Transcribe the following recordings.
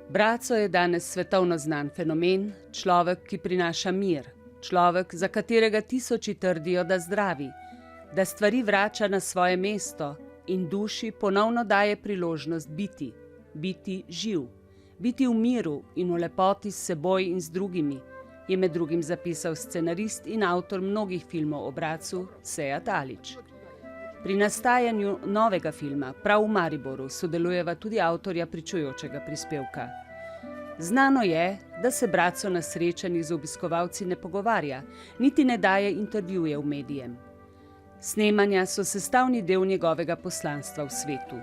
Braco je danes svetovno znan fenomen, človek, ki prinaša mir, človek, za katerega tisoči trdijo, da zdravi, da stvari vrača na svoje mesto in duši ponovno daje priložnost biti živ, biti v miru in v lepoti s seboj in z drugimi, je med drugim zapisal scenarist in avtor mnogih filmov o Bracu Sead Alić. Pri nastajanju novega filma prav v Mariboru sodelujeva tudi avtorja pričujočega prispevka. Znano je, da se Braco na srečanjih z obiskovalci ne pogovarja, niti ne daje intervjujev medijem. Snemanja so sestavni del njegovega poslanstva v svetu.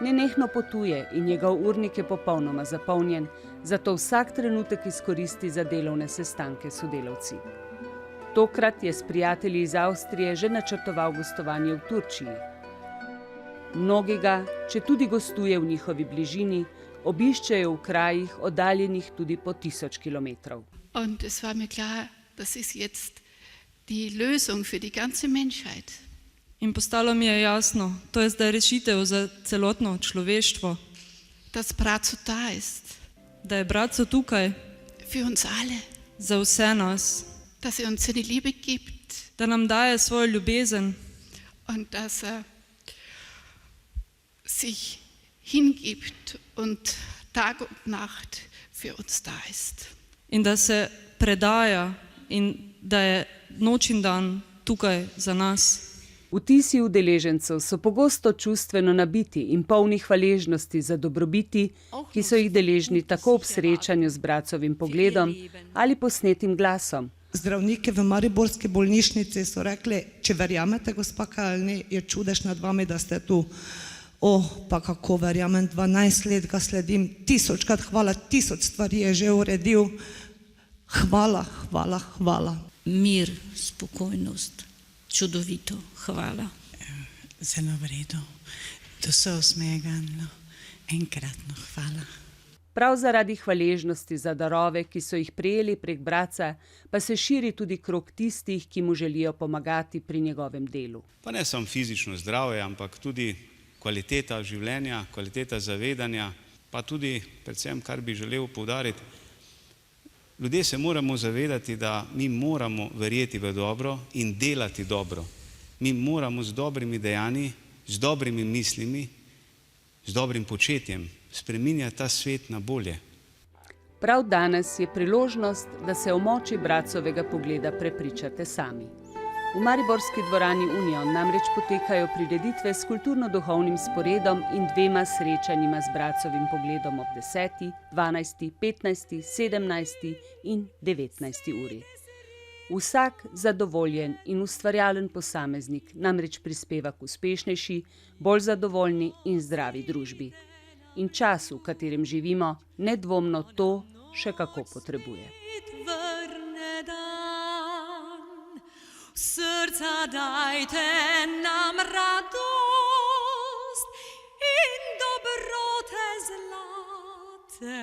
Nenehno potuje in njegov urnik je popolnoma zapolnjen, zato vsak trenutek izkoristi za delovne sestanke s sodelavci. Tokrat je s prijatelji iz Avstrije že načrtoval gostovanje v Turčiji. Mnogi ga, če tudi gostuje v njihovi bližini, obiščejo v krajih oddaljenih tudi po 1000 kilometrov. Und es war mir klar, das ist jetzt die Lösung für die ganze Menschheit. In postalo mi je jasno, to je zdaj rešitev za celotno človeštvo. Dass Braco da ist. Da je Braco tukaj. Für uns alle. Za vse nas. Dass uns seine Liebe gibt. Da nam daje svojo ljubezen. Und dass sich hingibt und Tag und Nacht für uns da ist. In da se predaja in da je noč in dan tukaj za nas. Vtisi udeležencev so pogosto čustveno nabiti in polni hvaležnosti za dobrobiti, ki so jih deležni tako ob srečanju z Bracovim pogledom ali posnetim glasom. Zdravniki v mariborski bolnišnici so rekli, če verjamete, gospa Kalni, je čudež nad vami, da ste tu. Pa kako verjamem, 12 let ga sledim, 1000krat hvala, 1000 stvari je že uredil. Hvala, hvala, hvala. Mir, spokojnost, čudovito, hvala. Zelo v redu, to so usmejegano, enkratno hvala. Prav zaradi hvaležnosti za darove, ki so jih prejeli prek Braca, pa se širi tudi krog tistih, ki mu želijo pomagati pri njegovem delu. Pa ne samo fizično zdravje, ampak tudi kvaliteta življenja, kvaliteta zavedanja, pa tudi, predvsem, kar bi želel poudariti, ljudje se moramo zavedati, da mi moramo verjeti v dobro in delati dobro. Mi moramo z dobrimi dejanji, z dobrimi mislimi, z dobrim početjem spreminjati ta svet na bolje. Prav danes je priložnost, da se o moči Bracovega pogleda prepričate sami. V mariborski dvorani Union namreč potekajo prireditve s kulturno-duhovnim sporedom in 2 srečanjima z Bracovim pogledom ob 10., 12., 15., 17. in 19. uri. Vsak zadovoljen in ustvarjalen posameznik namreč prispeva k uspešnejši, bolj zadovoljni in zdravi družbi. In čas, v katerem živimo, nedvomno to še kako potrebuje. Srca dajte nam radost in dobrote zlate,